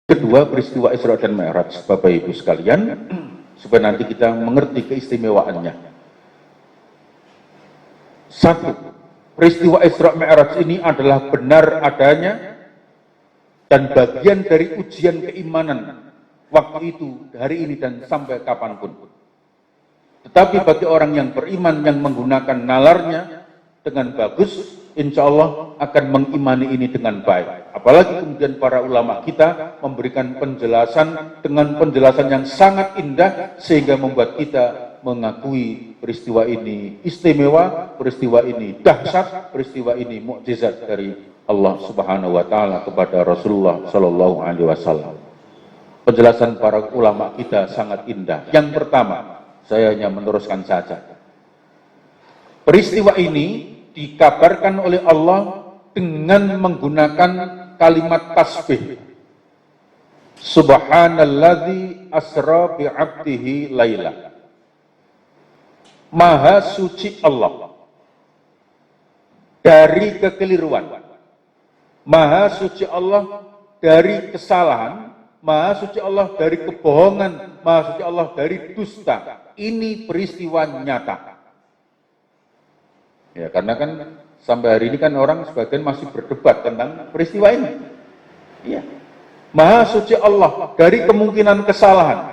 Kedua, peristiwa Isra dan Mi'raj, Bapak Ibu sekalian, supaya nanti kita mengerti keistimewaannya. Satu, peristiwa Isra Mi'raj ini adalah benar adanya dan bagian dari ujian keimanan waktu itu, hari ini dan sampai kapanpun. Tetapi bagi orang yang beriman yang menggunakan nalarnya dengan bagus, insya Allah akan mengimani ini dengan baik. Apalagi kemudian para ulama kita memberikan penjelasan dengan penjelasan yang sangat indah sehingga membuat kita mengakui peristiwa ini istimewa, peristiwa ini dahsyat, peristiwa ini mukjizat dari Allah Subhanahu wa taala kepada Rasulullah sallallahu alaihi wasallam. Penjelasan para ulama kita sangat indah. Yang pertama, saya hanya meneruskan saja. Peristiwa ini dikabarkan oleh Allah dengan menggunakan kalimat tasbih. Subhanalladzi asra bi'abdihi laila. Maha suci Allah dari kekeliruan. Maha suci Allah dari kesalahan. Maha suci Allah dari kebohongan. Maha suci Allah dari dusta. Ini peristiwa nyata. Ya, karena kan sampai hari ini kan orang sebagian masih berdebat tentang peristiwa ini. Iya. Maha suci Allah dari kemungkinan kesalahan.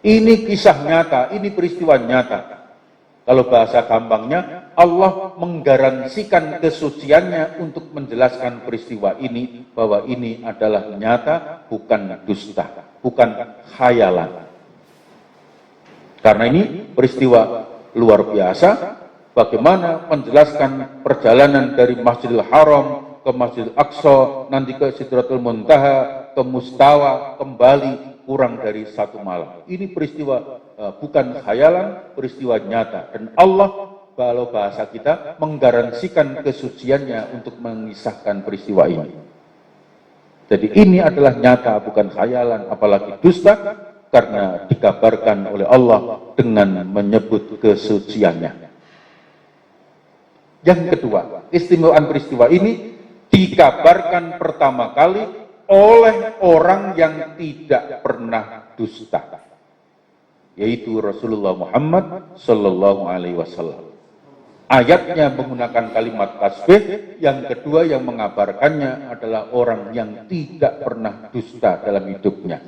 Ini kisah nyata, ini peristiwa nyata. Kalau bahasa gampangnya, Allah menggaransikan kesuciannya untuk menjelaskan peristiwa ini bahwa ini adalah nyata, bukan dusta, bukan khayalan. Karena ini peristiwa luar biasa. Bagaimana menjelaskan perjalanan dari Masjidil Haram ke Masjidil Aqsa, nanti ke Sidratul Muntaha, ke Mustawa, kembali kurang dari 1 malam. Ini peristiwa bukan khayalan, peristiwa nyata. Dan Allah, kalau bahasa kita, menggaransikan kesuciannya untuk mengisahkan peristiwa ini. Jadi ini adalah nyata, bukan khayalan, apalagi dusta, karena dikabarkan oleh Allah dengan menyebut kesuciannya. Yang kedua, keistimewaan peristiwa ini dikabarkan pertama kali oleh orang yang tidak pernah dusta, yaitu Rasulullah Muhammad Sallallahu Alaihi Wasallam. Ayatnya menggunakan kalimat tasbih. Yang kedua yang mengabarkannya adalah orang yang tidak pernah dusta dalam hidupnya.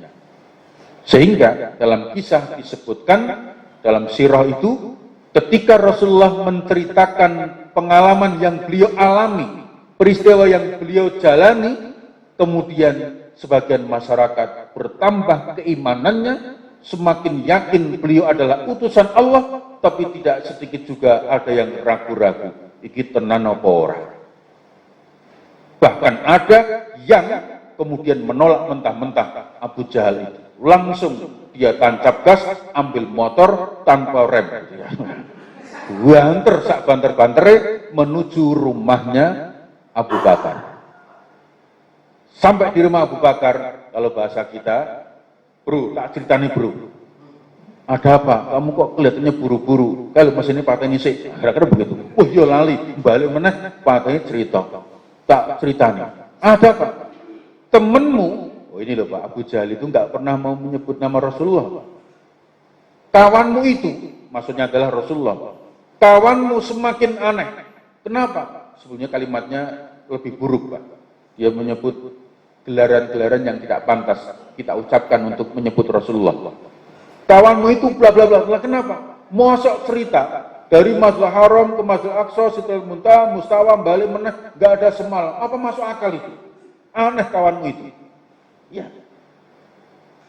Sehingga dalam kisah disebutkan dalam sirah itu, ketika Rasulullah menceritakan pengalaman yang beliau alami, peristiwa yang beliau jalani, kemudian sebagian masyarakat bertambah keimanannya, semakin yakin beliau adalah utusan Allah, tapi tidak sedikit juga ada yang ragu-ragu, iki tenan apa ora. Bahkan ada yang kemudian menolak mentah-mentah Abu Jahal itu. Langsung dia tancap gas, ambil motor tanpa rem. Banter sak banter-bantere menuju rumahnya Abu Bakar. Sampai di rumah Abu Bakar, kalau bahasa kita, bro, tak ceritani bro. Ada apa? Kamu kok kelihatannya buru-buru? Kalau mesinnya pateni sih, kira-kira begitu. Oh iya lali, balik meneh pateni cerita. Tak ceritani. Ada apa? Temenmu, oh ini loh Pak, Abu Jahal itu nggak pernah mau menyebut nama Rasulullah. Kawanmu itu, maksudnya adalah Rasulullah. Kawanmu semakin aneh. Kenapa? Sebenarnya kalimatnya lebih buruk Pak. Dia menyebut gelaran-gelaran yang tidak pantas kita ucapkan untuk menyebut Rasulullah. Kawanmu itu bla bla bla bla. Kenapa? Mosok cerita dari Masjidil Haram ke Masjidil Aqsa, Sidratul Muntaha, Mustawa, balik meneh, nggak ada semalam. Apa masuk akal itu? Aneh kawanmu itu. Ya.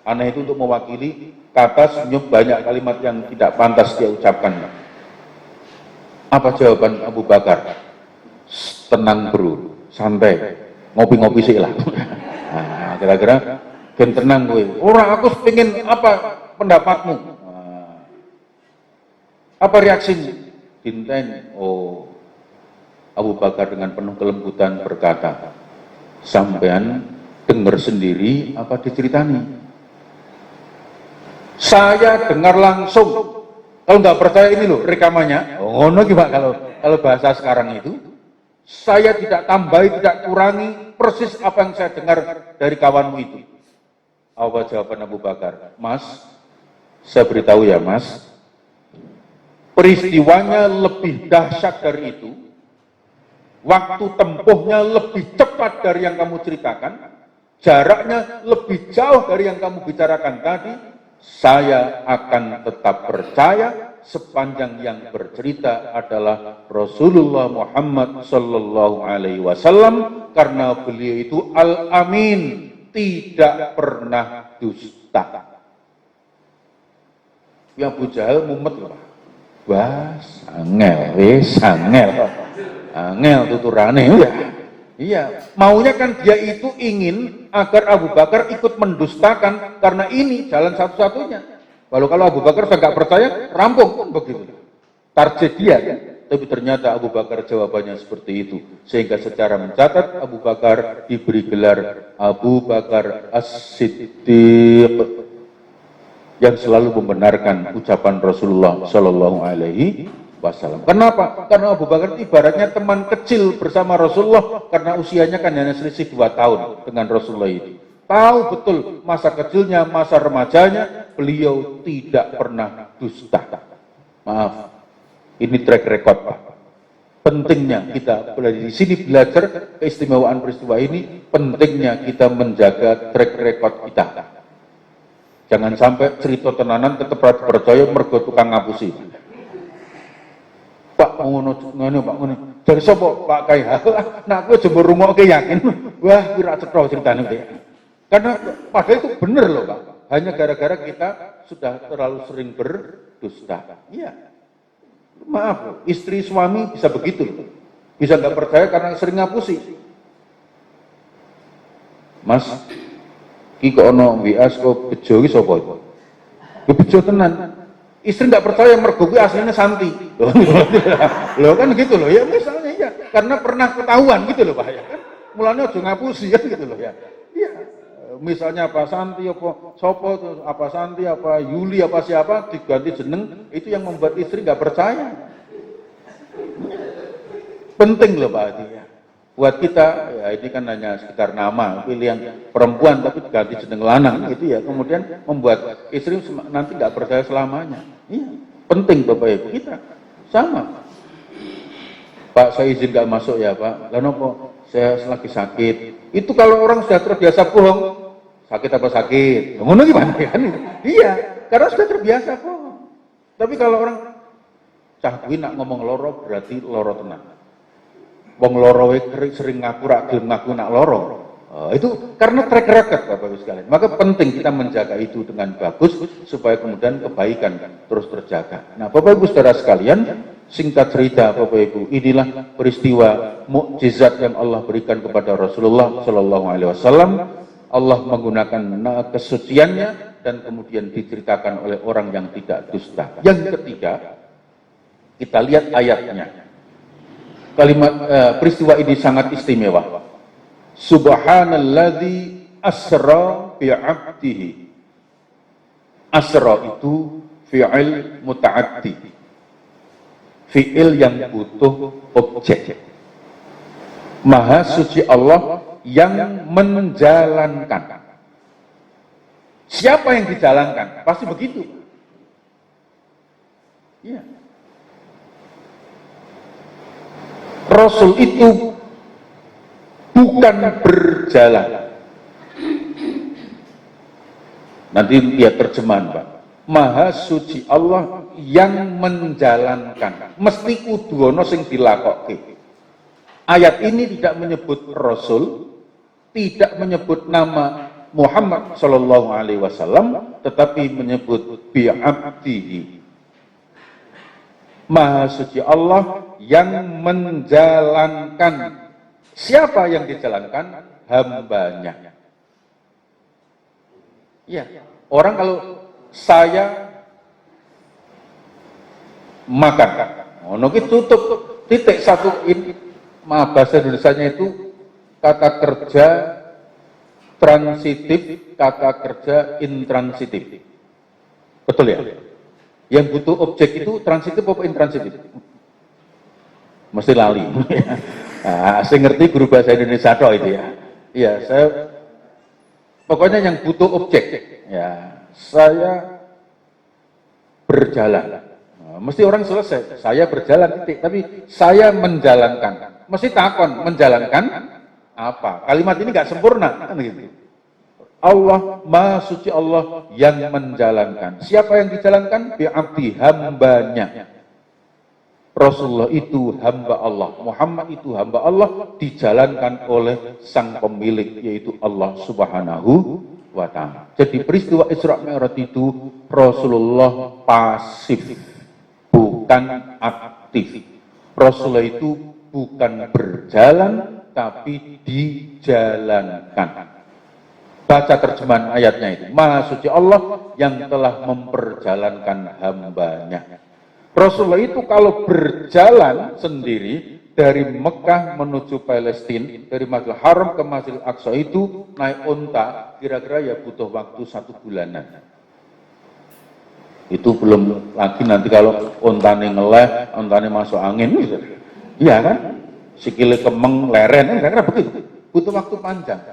Aneh itu untuk mewakili kata senyum banyak kalimat yang tidak pantas dia ucapkan. Apa jawaban Abu Bakar? Tenang bro, santai, ngopi-ngopi sih lah. Nah, kira-kira ben tenang gue. Orang aku pengen apa pendapatmu? Nah, apa reaksinya? Dinten. Oh, Abu Bakar dengan penuh kelembutan berkata, sampean dengar sendiri apa diceritani? Saya dengar langsung. Kalau nggak percaya ini loh rekamannya. Oh no gimana kalau bahasa sekarang itu? Saya tidak tambahi, tidak kurangi, persis apa yang saya dengar dari kawanmu itu. Apa jawaban Abu Bakar? Mas, saya beritahu ya mas, peristiwanya lebih dahsyat dari itu, waktu tempuhnya lebih cepat dari yang kamu ceritakan, jaraknya lebih jauh dari yang kamu bicarakan tadi, saya akan tetap percaya sepanjang yang bercerita adalah Rasulullah Muhammad Sallallahu Alaihi Wasallam, karena beliau itu Al-Amin, tidak pernah dusta. Ya Abu Jahal mumet loh, wah angel tuturane ya. Iya, maunya kan dia itu ingin agar Abu Bakar ikut mendustakan, karena ini jalan satu-satunya. Kalau Abu Bakar saya nggak percaya, rampung kan begitu. Target dia kan. Tapi ternyata Abu Bakar jawabannya seperti itu. Sehingga secara mencatat Abu Bakar diberi gelar Abu Bakar As-Siddiq, yang selalu membenarkan ucapan Rasulullah Shallallahu Alaihi Wasallam. Kenapa? Karena Abu Bakar ibaratnya teman kecil bersama Rasulullah, karena usianya kan hanya selisih 2 tahun dengan Rasulullah itu. Tahu betul masa kecilnya, masa remajanya, beliau tidak pernah dusta. Maaf, ini track record Pak. Pentingnya kita di sini belajar keistimewaan peristiwa ini, pentingnya kita menjaga track record kita. Jangan sampai cerita tenanan tetap percaya mergo tukang ngapusi. Pak ngono Pak ngono. Dari sapa Pak Kai? Nah aku jemur rungokke yakin. Wah, kuwi ra cetha ceritane iki. Karena padahal itu benar loh Pak. Hanya gara-gara kita sudah terlalu sering berdusta. Iya. Maaf, istri suami bisa begitu loh. Bisa nggak percaya karena sering ngapusi. Mas, ki kok ono WA kok bejo iki sapa itu? Ya bejo tenan. Istri nggak percaya mergo kuwi aslinya Santi. Loh kan gitu loh ya, misalnya ya, karena pernah ketahuan gitu loh Pak ya kan. Mulanya aja ngapusi kan gitu loh ya. Iya. Misalnya apa Santi apa sopo apa Santi apa Yuli apa siapa diganti jeneng, itu yang membuat istri nggak percaya. Penting loh Pak Adi ya. Buat kita ya, ini kan hanya sekitar nama, pilihan perempuan tapi ganti jeneng lanang gitu ya, kemudian membuat istri nanti nggak percaya selamanya. Iya, penting Bapak Ibu kita sama. Pak saya izin nggak masuk ya Pak, lalu kok saya lagi sakit. Itu kalau orang sudah terbiasa bohong, sakit apa sakit, ngono gimana kan? Iya, karena sudah terbiasa bohong. Tapi kalau orang cah kuwi nak ngomong loro berarti loro tenang. Wong loro sering ngaku ra gelem ngaku nak loro. Itu karena track record Bapak Ibu sekalian. Maka penting kita menjaga itu dengan bagus supaya kemudian kebaikan terus terjaga. Nah, Bapak Ibu Saudara sekalian, singkat cerita Bapak Ibu, inilah peristiwa mukjizat yang Allah berikan kepada Rasulullah Shallallahu Alaihi Wasallam. Allah menggunakan kesuciannya dan kemudian diceritakan oleh orang yang tidak dusta. Yang ketiga, kita lihat ayatnya. Kalimat peristiwa ini sangat istimewa. Subhanalladzi asra bi 'abdihi. Asra itu fi'il muta'addi. Fi'il yang butuh objek. Maha suci Allah yang menjalankan. Siapa yang dijalankan? Pasti begitu. Iya. Rasul itu bukan berjalan. Nanti lihat terjemahan Pak. Maha suci Allah yang menjalankan. Mesti kudu ana sing dilakokke. Ayat ini tidak menyebut Rasul, tidak menyebut nama Muhammad Shallallahu Alaihi Wasallam, tetapi menyebut bi'abdihi. Maha suci Allah yang menjalankan. Siapa yang dijalankan? Hambanya. Ya, orang kalau saya makan, ono ki tutup titik satu ini. Bahasa Indonesianya itu kata kerja transitif, kata kerja intransitif. Betul ya? Yang butuh objek itu transitif apa intransitif? Mesti lali. Nah, saya ngerti guru bahasa Indonesia toh itu ya. Iya, saya pokoknya yang butuh objek. Ya, saya berjalan. Nah, mesti orang selesai, saya berjalan titik, tapi saya menjalankan. Mesti takon, menjalankan apa? Kalimat ini nggak sempurna, kan gitu. Allah, Maha Suci Allah yang menjalankan. Siapa yang dijalankan? Bi'abdi, hambanya. Rasulullah itu hamba Allah, Muhammad itu hamba Allah, dijalankan oleh sang pemilik, yaitu Allah Subhanahu wa Ta'ala. Jadi peristiwa Isra Mi'raj itu Rasulullah pasif, bukan aktif. Rasulullah itu bukan berjalan, tapi dijalankan. Baca terjemahan ayatnya itu. Maha Suci Allah yang telah memperjalankan hambanya. Rasulullah itu kalau berjalan sendiri dari Mekah menuju Palestina, dari Masjidil Haram ke Masjidil Aqsa itu naik unta, kira-kira ya butuh waktu 1 bulanan. Itu belum lagi nanti kalau untane ngeleh, untane masuk angin, gitu. Iya kan? Sikile kemeng, leren, kira-kira begitu. Butuh waktu panjang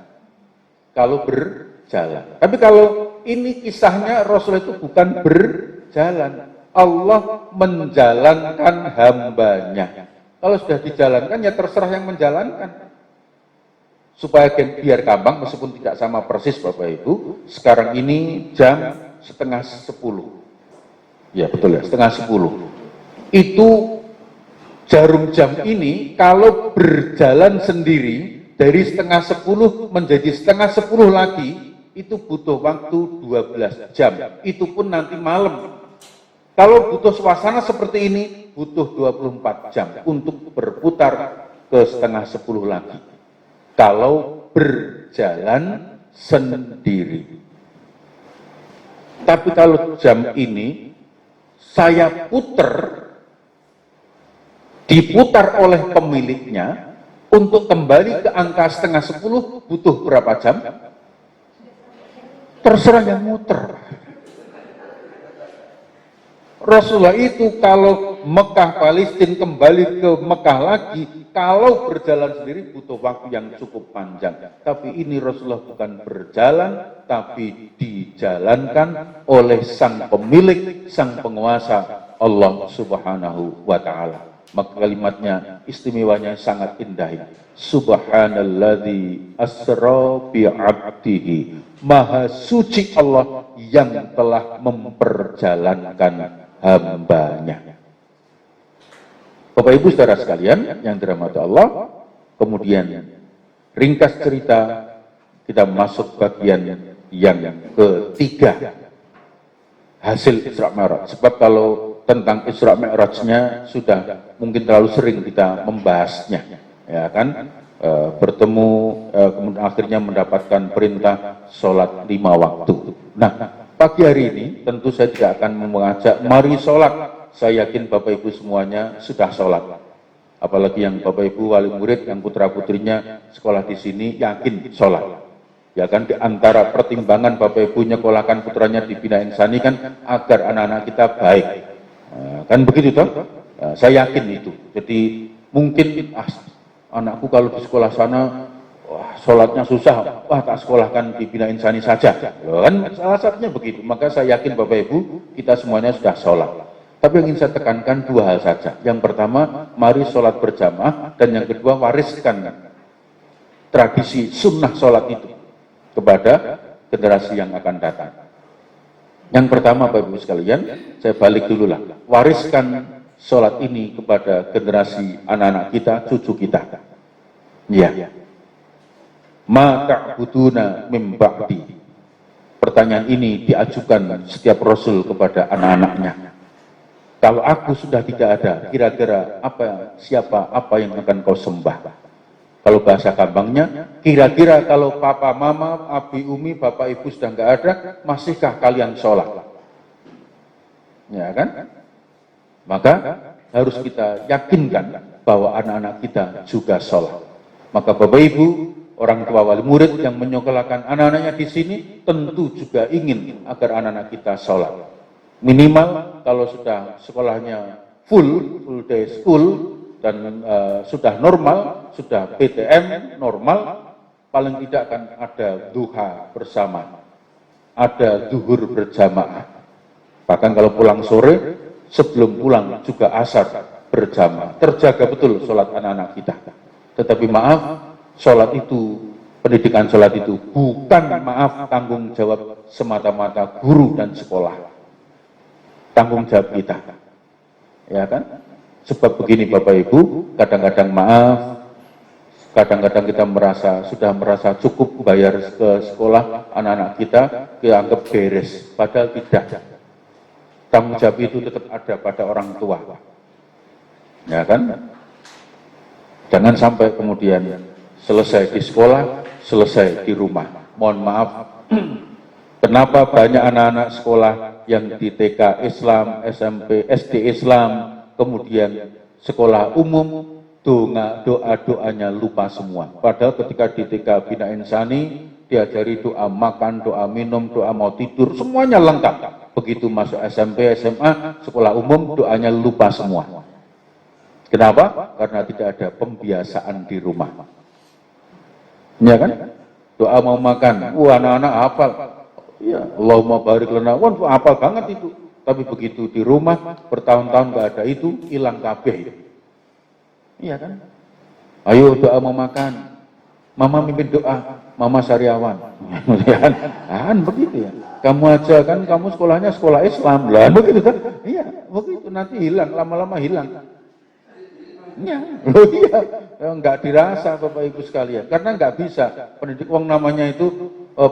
kalau berjalan. Tapi kalau ini kisahnya Rasulullah itu bukan berjalan. Allah menjalankan hambanya. Kalau sudah dijalankan, ya terserah yang menjalankan. Supaya biar gampang, meskipun tidak sama persis Bapak Ibu, sekarang ini jam 9:30. Ya betul ya, 9:30. Itu jarum jam ini kalau berjalan sendiri, dari 9:30 menjadi 9:30 lagi, itu butuh waktu 12 jam. Itu pun nanti malam. Kalau butuh suasana seperti ini, butuh 24 jam untuk berputar ke 9:30 lagi. Kalau berjalan sendiri. Tapi kalau jam ini, saya putar, diputar oleh pemiliknya, untuk kembali ke angka 9:30, butuh berapa jam? Terserah yang muter. Rasulullah itu kalau Mekah Palestina kembali ke Mekah lagi, kalau berjalan sendiri butuh waktu yang cukup panjang. Tapi ini Rasulullah bukan berjalan, tapi dijalankan oleh sang pemilik, sang penguasa Allah Subhanahu wa Ta'ala. Maka kalimatnya, istimewanya sangat indah. Subhanalladzi asra bi'abdihi. Maha suci Allah yang telah memperjalankan hambanya. Bapak Ibu saudara sekalian yang dirahmati Allah, kemudian ringkas cerita kita masuk bagian yang ketiga, hasil Isra Mi'raj. Sebab kalau tentang Isra Mi'rajnya sudah mungkin terlalu sering kita membahasnya, ya kan? Bertemu kemudian akhirnya mendapatkan perintah sholat 5 waktu. Nah, pagi hari ini tentu saya tidak akan mengajak mari sholat. Saya yakin Bapak Ibu semuanya sudah sholat. Apalagi yang Bapak Ibu wali murid, yang putra-putrinya sekolah di sini yakin sholat. Ya kan, di antara pertimbangan Bapak Ibu nyekolahkan putranya di Bina Insani kan agar anak-anak kita baik. Kan begitu toh? Saya yakin itu. Jadi mungkin anakku kalau di sekolah sana sholatnya susah, tak sekolahkan di Bina Insani saja. Kan salah satunya begitu. Maka saya yakin Bapak Ibu kita semuanya sudah sholat. Tapi yang ingin saya tekankan 2 hal saja. Yang pertama, mari sholat berjamaah, dan yang kedua, wariskan tradisi sunnah sholat itu kepada generasi yang akan datang. Yang pertama, Bapak Ibu sekalian, saya balik dulu lah. Wariskan sholat ini kepada generasi anak-anak kita, cucu kita. Ya. Ma ta'buduna mim ba'di. Pertanyaan ini diajukan setiap Rasul kepada anak-anaknya. Kalau aku sudah tidak ada, kira-kira apa yang akan kau sembah? Kalau bahasa gampangnya, kira-kira kalau papa, mama, abi, umi, bapak, ibu sudah nggak ada, masihkah kalian sholat? Ya kan? Maka harus kita yakinkan bahwa anak-anak kita juga sholat. Maka Bapak Ibu, orang tua wali murid yang menyekolahkan anak-anaknya di sini, tentu juga ingin agar anak-anak kita sholat. Minimal kalau sudah sekolahnya full day school, dan sudah normal, sudah PTM normal, paling tidak kan ada duha bersama, ada zuhur berjamaah. Bahkan kalau pulang sore, sebelum pulang juga asar berjamaah. Terjaga betul sholat anak-anak kita. Tetapi maaf, sholat itu, pendidikan sholat itu bukan tanggung jawab semata-mata guru dan sekolah. Tanggung jawab kita. Ya kan? Sebab begini Bapak Ibu, kadang-kadang kadang-kadang kita sudah merasa cukup bayar ke sekolah anak-anak kita anggap beres, padahal tidak. Tanggung jawab itu tetap ada pada orang tua. Ya kan? Jangan sampai kemudian selesai di sekolah, selesai di rumah. Mohon maaf, kenapa banyak anak-anak sekolah yang di TK Islam, SMP, SD Islam, kemudian sekolah umum, doa-doanya lupa semua. Padahal ketika di TK Bina Insani, diajari doa makan, doa minum, doa mau tidur, semuanya lengkap. Begitu masuk SMP, SMA, sekolah umum, doanya lupa semua. Kenapa? Karena tidak ada pembiasaan di rumah. Ya kan? Doa mau makan, anak-anak hafal. Ya, Allahumma barik lana, hafal banget itu. Tapi begitu di rumah, bertahun-tahun nggak ada itu, hilang kabeh. Iya kan? Ayo doa mau makan. Mama mimpin doa, Mama Sariawan. Kan begitu ya. Kamu aja kan, kamu sekolahnya sekolah Islam. Lah begitu kan? Iya, begitu nanti hilang, lama-lama hilang. Iya, iya. Enggak dirasa Bapak Ibu sekalian. Karena enggak bisa. Pendidikan namanya itu,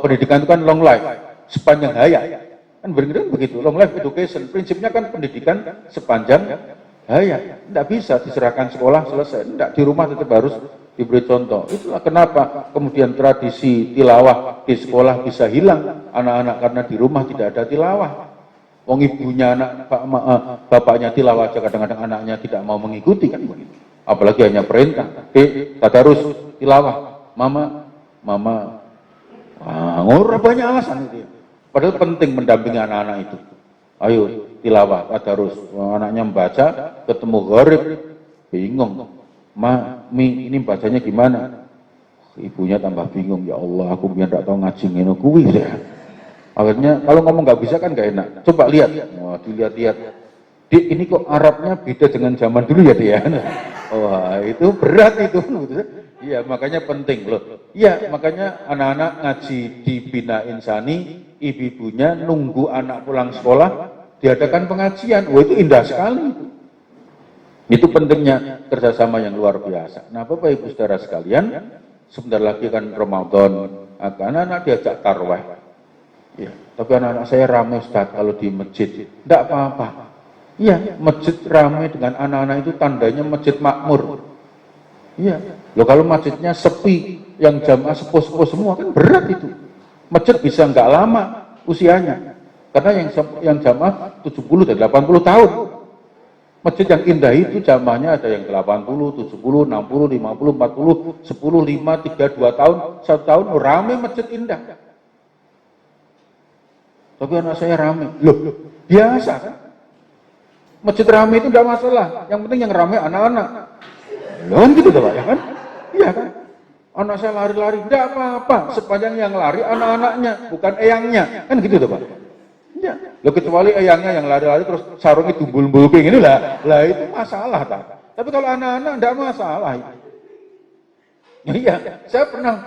pendidikan itu kan long life, sepanjang hayat. Kan begitu, long life education. Prinsipnya kan pendidikan sepanjang hayat. Tidak bisa diserahkan sekolah selesai. Tidak, di rumah tetap harus diberi contoh. Itulah kenapa kemudian tradisi tilawah di sekolah bisa hilang. Anak-anak karena di rumah tidak ada tilawah. Wong ibunya bapaknya tilawah aja kadang-kadang anaknya tidak mau mengikuti kan begitu. Apalagi hanya perintah. Tadarus tilawah. Mama. Ngurah banyak alasan itu ya. Padahal penting mendampingi anak-anak itu. Ayo tilawah, tadarus. Anaknya membaca, ketemu gharib, bingung. Mi, ini bacanya gimana? Ibunya tambah bingung. Ya Allah, aku biar tidak tahu ngaji ngene kuwi ya. Akhirnya kalau ngomong nggak bisa kan nggak enak. Coba lihat. Wah, dilihat-lihat. Dik, ini kok Arabnya beda dengan zaman dulu ya, dia. Wah, itu berat itu. Iya, makanya penting loh. Iya, makanya anak-anak ngaji di Bina Insani, ibu-ibunya nunggu anak pulang sekolah, diadakan pengajian. Wah, itu indah sekali. Itu pentingnya kerjasama yang luar biasa. Nah, Bapak Ibu saudara sekalian, sebentar lagi kan Ramadan, anak-anak diajak tarwih. Ya, tapi anak-anak saya ramai Ustaz kalau di masjid. Tidak apa-apa. Iya, masjid ramai dengan anak-anak itu tandanya masjid makmur. Iya. Loh kalau masjidnya sepi, yang jamaah sepuh-sepuh semua kan berat itu. Masjid bisa nggak lama usianya. Karena yang jamaah 70 dan 80 tahun. Masjid yang indah itu jamaahnya ada yang 80, 70, 60, 50, 40, 10, 5, 3, 2 tahun, 1 tahun, ramai masjid indah. Tapi anak saya ramai. Loh, biasa kan? Masjid ramai itu tidak masalah. Yang penting yang ramai anak-anak. Loh kan gitu Pak, ya kan? Iya kan? Anak saya lari-lari, tidak apa-apa. Sepanjang yang lari anak-anaknya, bukan eyangnya. Kan gitu Pak. Iya. Loh kecuali eyangnya yang lari-lari terus sarungnya tumbul-tumbul kayak gini lah. Lah itu masalah tak? Tapi kalau anak-anak tidak masalah. Iya, saya pernah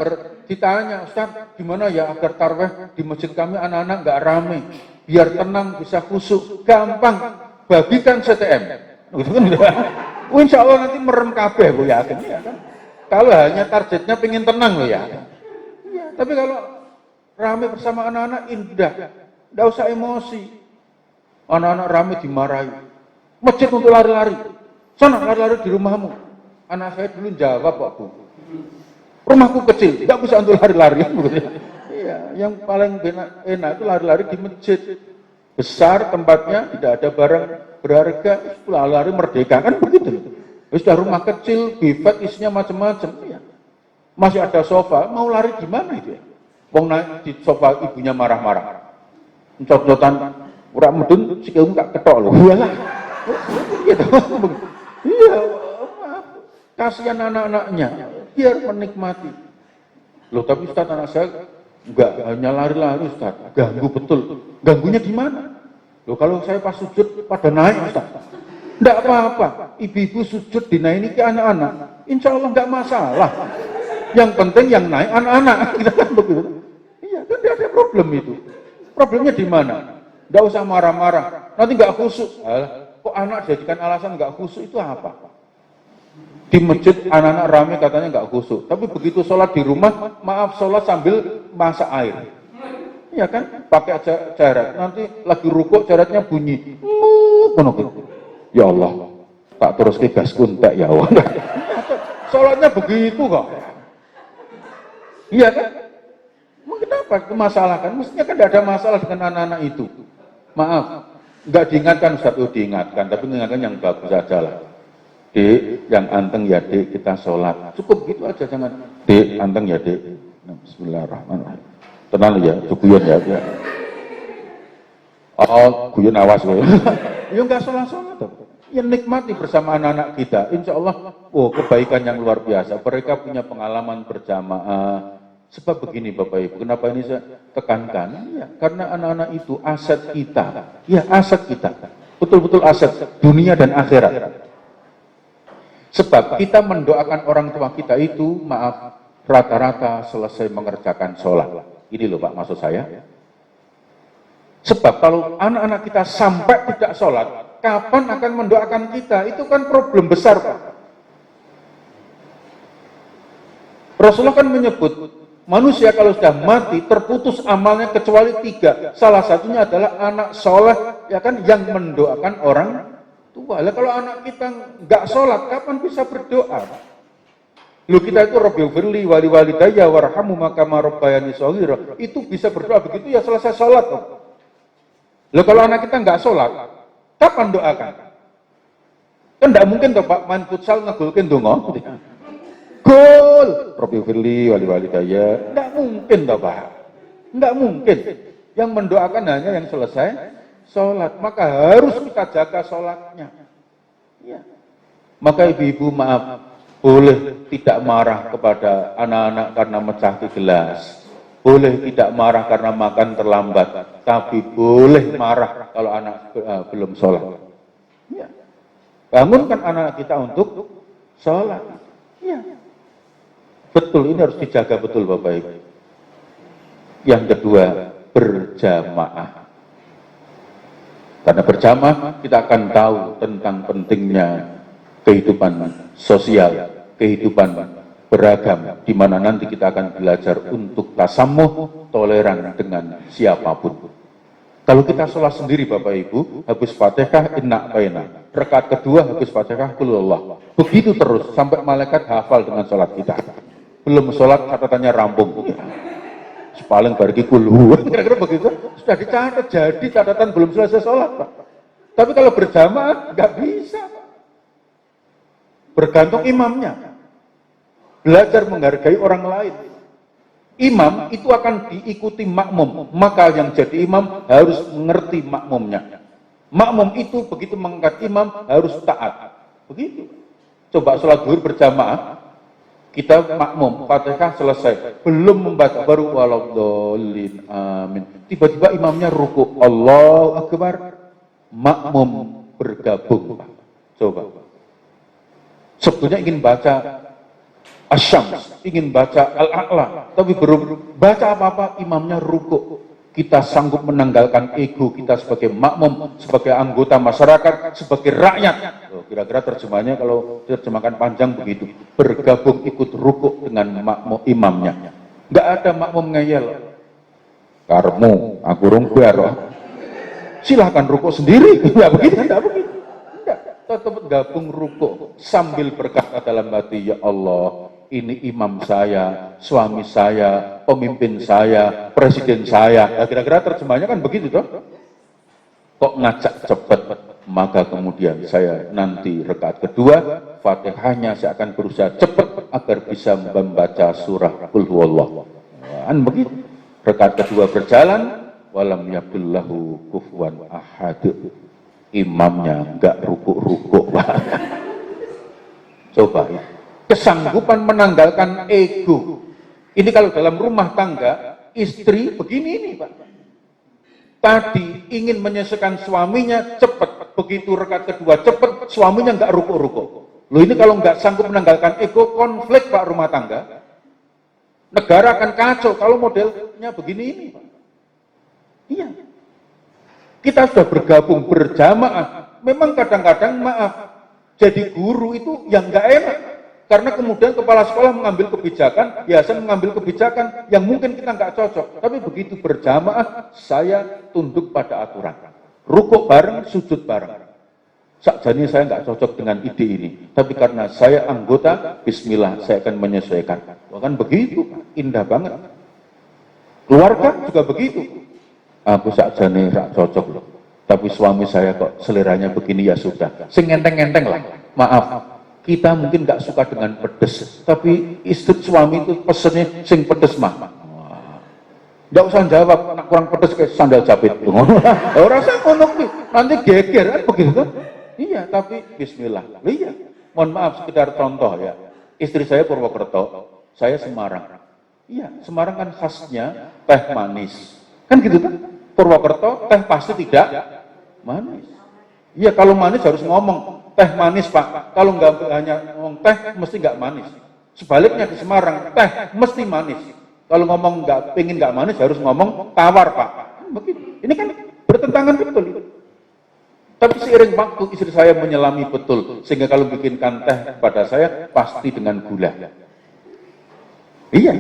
ditanya, Ustaz, gimana ya agar tarwih di masjid kami anak-anak nggak rame, biar tenang, bisa khusyuk, gampang, bagikan CTM. Gitu kan? Insya Allah nanti merem kabeh, Bu yakin ya kan? Kalau hanya targetnya pengen tenang loh ya. Iya, tapi kalau rame bersama anak-anak indah, nggak usah emosi. Anak-anak rame dimarahi, masjid untuk lari-lari, sana lari-lari di rumahmu. Anak saya dulu jawab Pak Bu. Rumahku kecil, tidak bisa untuk lari-lari. Iya, yang paling enak itu lari-lari di masjid. Besar tempatnya, tidak ada barang berharga, lari-lari merdeka, kan begitu. Sudah rumah kecil, bifet isinya macam-macam. Ya. Masih ada sofa, mau lari gimana itu ya? Wong naik di sofa ibunya marah-marah. Mencot-cotan, urak medun, sikilmu gak ketok loh. Iyalah. Gitu. Iya, kasihan anak-anaknya. Biar menikmati. Loh tapi Ustaz, anak saya enggak hanya lari-lari Ustaz, ganggu betul. Ganggunya di mana? Loh kalau saya pas sujud pada naik Ustaz. Enggak apa-apa, ibu-ibu sujud dinaiki anak-anak, insya Allah enggak masalah. Yang penting yang naik anak-anak, kita kan begitu. Iya, kan tidak ada problem itu. Problemnya di mana? Enggak usah marah-marah, nanti enggak khusyuk. Kok anak jadikan alasan enggak khusyuk itu apa? Di masjid anak-anak rame katanya enggak khusyuk, tapi begitu sholat di rumah, maaf sholat sambil masak air. Iya kan? Pakai jarak, nanti lagi rukuk jaraknya bunyi. Ya Allah, tak terus ke gas kuntek ya Allah. Sholatnya begitu kok. Iya kan? Kenapa itu masalah kan? Mestinya kan tidak ada masalah dengan anak-anak itu. Maaf, nggak diingatkan Ustaz, diingatkan, tapi mengingatkan yang bagus saja lah. Dek, yang anteng ya dek, kita sholat. Cukup gitu aja, jangan dek, anteng ya dek. Nah, bismillahirrahmanirrahim. Tenang ya, guyon ya. Oh, guyon awas loh. Ya nggak sholat-sholat. Ya nikmati bersama anak-anak kita. Insya Allah, kebaikan yang luar biasa. Mereka punya pengalaman berjamaah. Sebab begini Bapak Ibu, kenapa ini saya tekankan? Ya, karena anak-anak itu aset kita. Ya, aset kita. Betul-betul aset dunia dan akhirat. Sebab kita mendoakan orang tua kita itu, maaf, rata-rata selesai mengerjakan sholat. Ini loh Pak, maksud saya. Sebab kalau anak-anak kita sampai tidak sholat, kapan akan mendoakan kita? Itu kan problem besar Pak. Rasulullah kan menyebut, manusia kalau sudah mati, terputus amalnya kecuali 3. Salah satunya adalah anak soleh, ya kan, yang mendoakan orang tua. Lah kalau anak kita nggak sholat, kapan bisa berdoa? Lu kita itu Rabbighfirli wali walidayya warhamhuma kama rabbayani shaghira. Itu bisa berdoa begitu ya selesai sholat. Lah kalau anak kita nggak sholat, kapan doakan? Kan nggak mungkin toh Pak main futsal ngegolkin dongo. Gol, Rabbighfirli wali walidayya. Nggak mungkin toh Pak. Nggak mungkin. Yang mendoakan hanya yang selesai sholat. Maka harus kita jaga sholatnya. Ya. Maka ibu-ibu maaf, boleh tidak marah kepada anak-anak karena mecah gelas. Boleh tidak marah karena makan terlambat, tapi boleh marah kalau anak belum sholat. Ya. Bangunkan anak kita untuk sholat. Ya. Betul, ini harus dijaga betul Bapak Ibu. Yang kedua, berjamaah. Karena berjamaah kita akan tahu tentang pentingnya kehidupan sosial, kehidupan beragam, di mana nanti kita akan belajar untuk tasamuh, toleran dengan siapapun. Kalau kita sholat sendiri Bapak Ibu, habis Fatihah inna baina. Rakaat kedua habis Fatihah qul huwallah. Begitu terus sampai malaikat hafal dengan sholat kita. Belum sholat catatannya rampung. Paling bariki qul huwa. Kira-kira begitu. Sudah dicatat, jadi catatan belum selesai sholat Pak. Tapi kalau berjamaah nggak bisa Pak. Bergantung imamnya. Belajar menghargai orang lain. Imam itu akan diikuti makmum, maka yang jadi imam harus mengerti makmumnya. Makmum itu begitu mengangkat imam harus taat. Begitu. Coba sholat zuhur berjamaah, kita makmum, Fatihah selesai, belum membaca baru waladhdallin amin. Tiba-tiba imamnya ruku, Allahu Akbar, makmum bergabung. Coba. Sebetulnya ingin baca Asyams, ingin baca Al-A'la, tapi belum baca apa-apa, imamnya ruku. Kita sanggup menanggalkan ego kita sebagai makmum, sebagai anggota masyarakat, sebagai rakyat. Kira-kira terjemahnya kalau diterjemahkan panjang begitu. Bergabung ikut ruku dengan makmum imamnya. Nggak ada makmum ngeyel. Karmu, aku rungkuaro. Silahkan ruku sendiri. Nggak begitu, nggak begitu. Nggak, tetap gabung ruku sambil berkata dalam hati, ya Allah, ini imam saya, suami saya, pemimpin saya, presiden saya. Ya, kira-kira terjemahnya kan begitu toh. Kok ngajak cepat, maka kemudian saya nanti rakaat kedua, Fatihahnya saya akan berusaha cepat agar bisa membaca surah Qul Huwallah. Kan begitu. Rakaat kedua berjalan, walam yakullahu kufuwan ahad. Imamnya enggak ruku-ruku. Coba ya. Kesanggupan menanggalkan ego, Ini kalau dalam rumah tangga, istri begini ini Pak. Tadi ingin menyesuaikan suaminya cepat, begitu rekat kedua cepat, suaminya nggak ruko-ruko. Loh ini kalau nggak sanggup menanggalkan ego, konflik Pak rumah tangga. Negara akan kacau kalau modelnya begini ini Pak. Iya. Kita sudah bergabung berjamaah. Memang kadang-kadang maaf, jadi guru itu yang nggak enak. Karena kemudian kepala sekolah mengambil kebijakan, yayasan mengambil kebijakan yang mungkin kita nggak cocok. Tapi begitu berjamaah, saya tunduk pada aturan. Rukuk bareng, sujud bareng. Sakjane saya nggak cocok dengan ide ini. Tapi karena saya anggota, bismillah, saya akan menyesuaikan. Bahkan begitu, indah banget. Keluarga juga begitu. Aku sakjane nggak cocok loh. Tapi suami saya kok seleranya begini, ya sudah. Sing enteng-enteng lah. Maaf, kita mungkin nggak suka dengan pedes, tapi istri suami itu pesennya sing pedes mah. Nggak usah jawab, nak kurang pedes kayak sandal jepit. Orang saya ngono nanti geger kan begitu kan? Iya, tapi bismillah. Iya, mohon maaf sekedar contoh ya. Istri saya Purwokerto, saya Semarang. Iya, Semarang kan khasnya teh manis. Kan gitu kan? Purwokerto teh pasti tidak manis. Iya, kalau manis harus ngomong teh manis Pak. Kalau nggak hanya ngomong teh, mesti nggak manis. Sebaliknya di Semarang, teh mesti manis. Kalau ngomong pengen nggak manis, harus ngomong tawar Pak. Begitu. Ini kan bertentangan betul. Tapi seiring waktu istri saya menyelami betul, sehingga kalau bikinkan teh pada saya pasti dengan gula. Iya.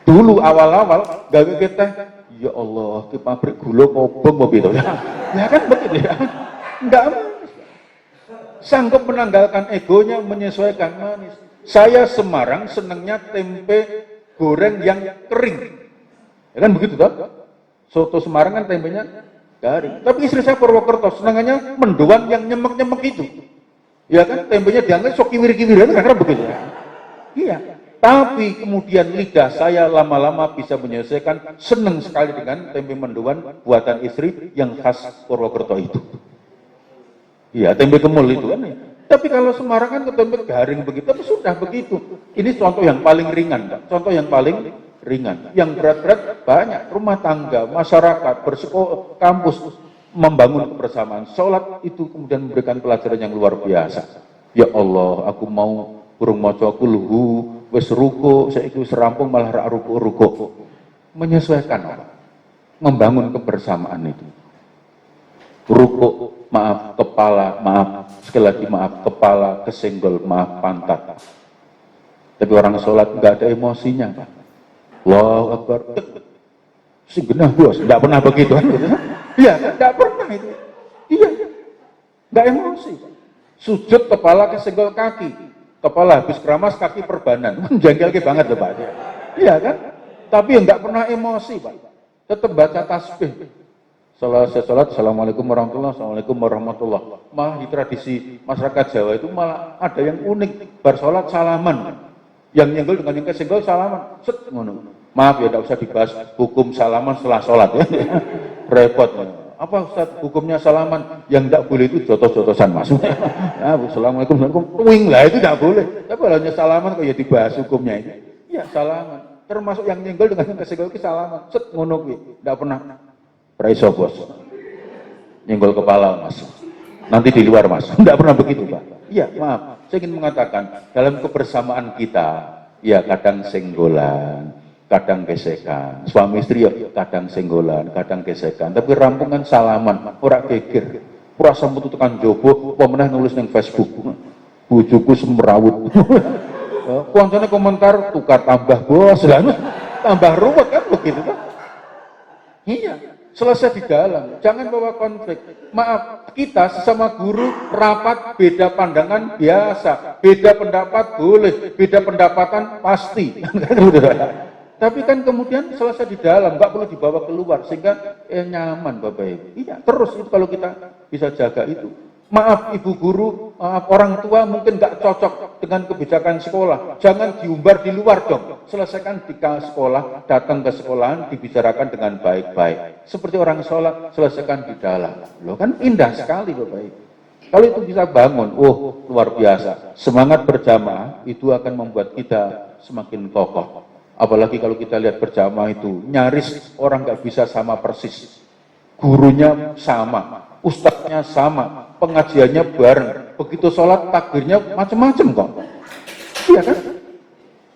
Dulu awal-awal gawe teh, ya Allah, ke pabrik gula kobong begitu ya. Ya kan begitu ya. Enggak manis. Sanggup menanggalkan egonya, menyesuaikan manis. Saya Semarang senangnya tempe goreng yang kering. Ya kan begitu toh? Soto Semarang kan tempenya garing. Tapi istri saya Purwokerto senangannya mendoan yang nyemek-nyemek itu. Ya kan tempenya diangkat sok kiwir-kiwir karena begitu ya. Iya. Tapi kemudian lidah saya lama-lama bisa menyelesaikan, senang sekali dengan tempe mendoan buatan istri yang khas Purwokerto itu. Iya, tempe gemul itu kan. Tapi kalau Semarang kan tempe garing begitu, tapi sudah begitu. Ini contoh yang paling ringan, Pak. Contoh yang paling ringan. Yang berat-berat banyak, rumah tangga, masyarakat, bersekolah, kampus, membangun kebersamaan. Sholat itu kemudian memberikan pelajaran yang luar biasa. Ya Allah, aku mau burung maca kulhu, wis ruko, saiki wis rampung malah rak ruko. Menyesuaikan apa? Membangun kebersamaan itu. Ruko, maaf kepala, maaf sekali lagi maaf kepala kesenggol, maaf pantat. Tapi orang sholat nggak ada emosinya, Pak. Allahu Akbar. Si genah bos, nggak pernah begitu kan? Iya, nggak pernah itu. Iya, nggak emosi. Sujud kepala kesenggol kaki, kepala habis keramas, kaki perbanan. Menjengkelke banget loh Pak. Iya kan? Tapi nggak pernah emosi Pak. Tetap baca tasbih. Selesai sholat, Assalamualaikum warahmatullahi wabarakatuh, Assalamualaikum warahmatullahi wabarakatuh. Malah di tradisi masyarakat Jawa itu malah ada yang unik. Bar sholat salaman. Yang nyenggol dengan yang kesenggol salaman. Set, ngono. Maaf ya, tidak usah dibahas hukum salaman setelah sholat ya. Repot. Apa Ustaz hukumnya salaman? Yang tidak boleh itu jotos-jotosan Mas. Ya, Assalamualaikum, wing lah itu tidak boleh. Tapi kalau hanya salaman kok ya dibahas hukumnya ini. Ya salaman. Termasuk yang nyenggol dengan yang kesenggol itu salaman. Set, ngono kuwi. Tidak pernah. Raiso bos, nyenggol kepala Mas. Nanti di luar Mas. Tidak pernah begitu Pak. Iya maaf. Saya ingin mengatakan dalam kebersamaan kita, ya kadang senggolan, kadang gesekan. Suami istri ya kadang senggolan, kadang gesekan. Tapi rampungan salaman, ora geger. Ora sampe tekan jowo, apa meneh nulis ning Facebook. Bojoku semrawut. Koncone komentar tukar tambah bos, tambah ruwet kan begitu kan? Iya. Selesai di dalam, jangan bawa konflik. Maaf, kita sesama guru rapat beda pandangan biasa, beda pendapat boleh, beda pendapatan pasti. Tapi kan kemudian selesai di dalam, nggak perlu dibawa keluar sehingga nyaman Bapak Ibu. Iya, terus itu kalau kita bisa jaga itu. Maaf Ibu guru, maaf orang tua mungkin nggak cocok dengan kebijakan sekolah. Jangan diumbar di luar dong. Selesaikan di sekolah, datang ke sekolahan, dibicarakan dengan baik-baik. Seperti orang sholat, selesaikan di dalam. Loh kan indah sekali Bapak Ibu. Kalau itu bisa bangun, luar biasa. Semangat berjamaah itu akan membuat kita semakin kokoh. Apalagi kalau kita lihat berjamaah itu, nyaris orang nggak bisa sama persis. Gurunya sama, ustadznya sama, pengajiannya bareng. Begitu sholat takbirnya macam-macam kok. Iya kan?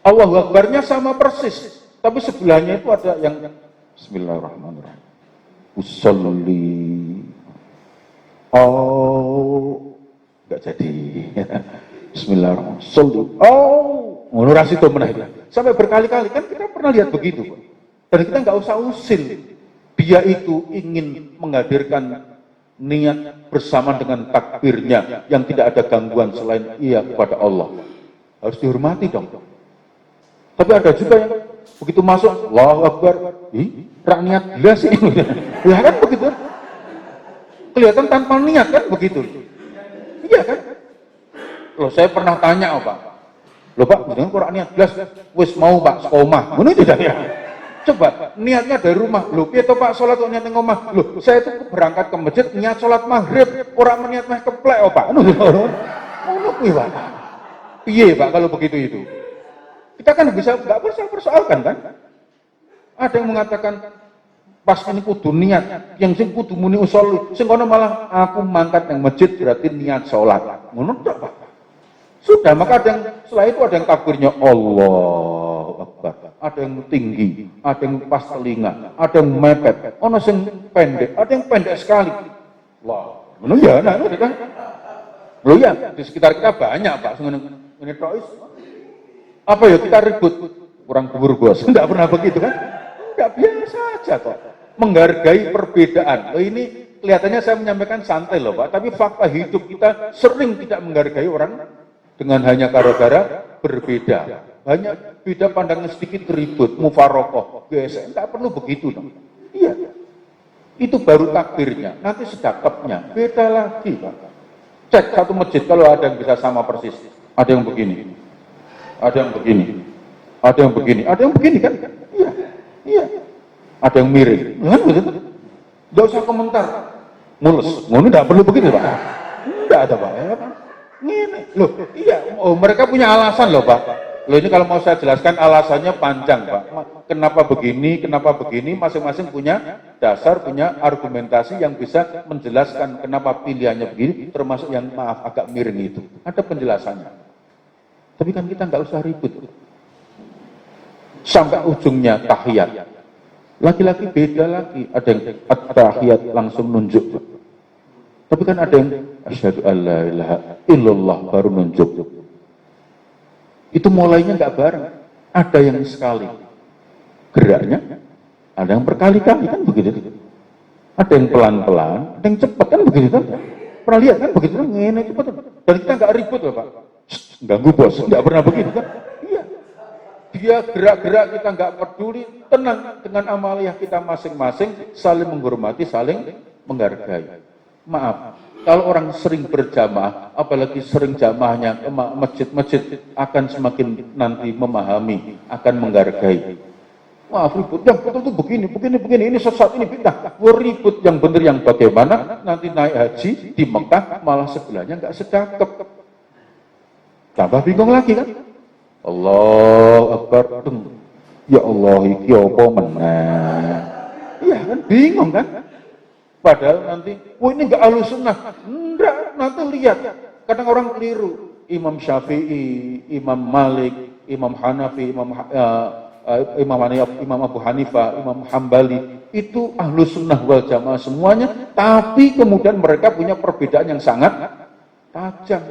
Allahu Akbarnya sama persis. Tapi sebelahnya itu ada yang Bismillahirrahmanirrahim. Usolli. Oh, nggak jadi. Bismillahirrahmanirrahim. Oh, ngurus itu menaik. Sampai berkali-kali kan kita pernah lihat begitu. Dan kita nggak usah usil. Dia itu ingin menghadirkan niat bersama dengan takbirnya yang tidak ada gangguan selain ia kepada Allah. Harus dihormati dong. Tapi ada juga yang begitu masuk, Allahu Akbar, rak niat gila sih. Ya kan begitu. Kelihatan tanpa niat kan begitu. Iya kan? Loh saya pernah tanya Pak. Loh Pak, dengan kok rak niat gelas, wis mau Pak, sekomah. Ngono tidak ya? Coba, niatnya dari rumah. Loh, piye to Pak, sholat kok niat ning omah? Loh, saya itu berangkat ke masjid, niat sholat maghrib, orang meniat meh keplek oh Pak. Ngono kuwi Pak. Piye Pak kalau begitu itu? Kita kan nggak bisa persoalkan kan? Ada yang mengatakan pas ini kudu niat, yang sing kudu muni usul, sing kono malah aku mangkat yang masjid berarti niat sholat. Ngono tok Pak. Sudah, maka ada yang setelah itu ada yang takbirnya Allahu Akbar, ada yang tinggi, ada yang pas telinga, ada yang mepet, ono sing pendek, ada yang pendek sekali. Wah, ngono ya, nah itu kan. Loh ya, di sekitar kita banyak Pak, ngene tok apa ya kita ribut, kurang kubur bos, enggak pernah begitu kan? Enggak, biasa aja kok. Menghargai perbedaan. Loh ini kelihatannya saya menyampaikan santai loh Pak, tapi fakta hidup kita sering tidak menghargai orang dengan hanya gara-gara berbeda. Hanya beda pandangan sedikit ribut, mufarokoh, biasa. Enggak perlu begitu dong. Iya. Itu baru takbirnya. Nanti sedekapnya beda lagi Pak. Cek satu masjid kalau ada yang bisa sama persis. Ada yang begini. Ada yang begini. Ada yang begini. Ada yang begini kan? Iya. Iya. Ada yang miring. Enggak usah komentar. Mulus. Ngono enggak perlu begitu Pak. Enggak ada Pak. Ya, Pak. Ini loh, iya, mereka punya alasan loh Pak. Loh ini kalau mau saya jelaskan alasannya panjang Pak. Kenapa begini, masing-masing punya dasar, punya argumentasi yang bisa menjelaskan kenapa pilihannya begini, termasuk yang maaf agak miring itu. Ada penjelasannya. Tapi kan kita nggak usah ribut. Sampai ujungnya tahiyat. Laki-laki beda lagi, ada yang tahiyat langsung nunjuk. Tapi kan ada yang asyhadu alla ilaha illallah baru nunjuk. Itu mulainya nggak bareng. Ada yang sekali geraknya, ada yang berkali-kali kan begitu. Ada yang pelan-pelan, ada yang cepat kan begitu kan. Pernah lihat kan begitu kan, ngene cepat. Dan kita nggak ribut loh Pak. Ganggu bos, nggak pernah begitu kan. Iya. Dia gerak-gerak kita nggak peduli, tenang dengan amaliyah kita masing-masing, saling menghormati, saling menghargai. Maaf, kalau orang sering berjamaah, apalagi sering jamaahnya ke masjid-masjid, akan semakin nanti memahami, akan menghargai. Maaf ribut, yang betul itu begini, ini sesat, ini bid'ah. Ribut yang benar yang bagaimana, nanti naik haji di Mekah, malah sebelahnya nggak sedekap. Tambah bingung lagi kan? Allahu Akbar, ya Allah, iki apa meneh? Iya kan, bingung kan? Padahal nanti, ini enggak ahlus sunnah. Enggak, nanti lihat. Kadang orang keliru. Imam Syafi'i, Imam Malik, Imam Hanafi, Imam Abu Hanifah, Imam Hambali. Itu ahlus sunnah wal jamaah semuanya. Tapi kemudian mereka punya perbedaan yang sangat tajam.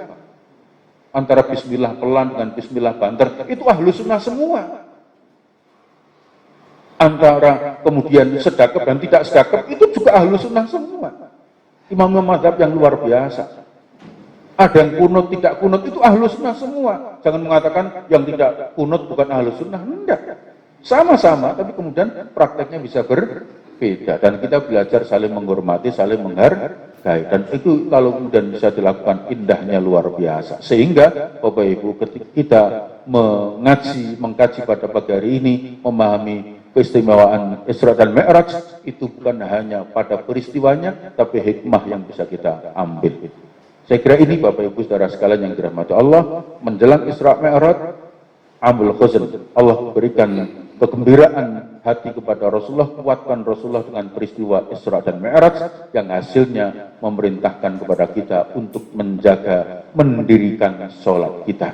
Antara bismillah pelan dengan bismillah banter. Itu ahlus sunnah semua. Antara kemudian sedekap dan tidak sedekap itu juga ahlus sunnah semua. Imam mazhab yang luar biasa. Ada yang kunut, tidak kunut, itu ahlus sunnah semua. Jangan mengatakan yang tidak kunut bukan ahlus sunnah. Enggak. Sama-sama, tapi kemudian prakteknya bisa berbeda. Dan kita belajar saling menghormati, saling menghargai. Dan itu kalau kemudian bisa dilakukan, indahnya luar biasa. Sehingga Bapak Ibu ketika kita mengkaji pada pagi hari ini, memahami keistimewaan Isra dan Mi'raj, itu bukan hanya pada peristiwanya, tapi hikmah yang bisa kita ambil. Saya kira ini Bapak Ibu saudara sekalian yang dirahmati Allah, menjelang Isra Mi'raj, Amul Khuzn, Allah berikan kegembiraan hati kepada Rasulullah, kuatkan Rasulullah dengan peristiwa Isra dan Mi'raj yang hasilnya memerintahkan kepada kita untuk menjaga, mendirikan sholat kita.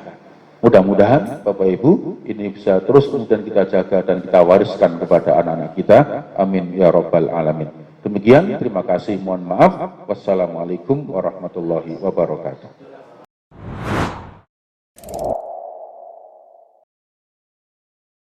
Mudah-mudahan Bapak Ibu ini bisa terus kemudian kita jaga dan kita wariskan kepada anak-anak kita. Amin ya Rabbal Alamin. Demikian, terima kasih, mohon maaf. Wassalamualaikum warahmatullahi wabarakatuh.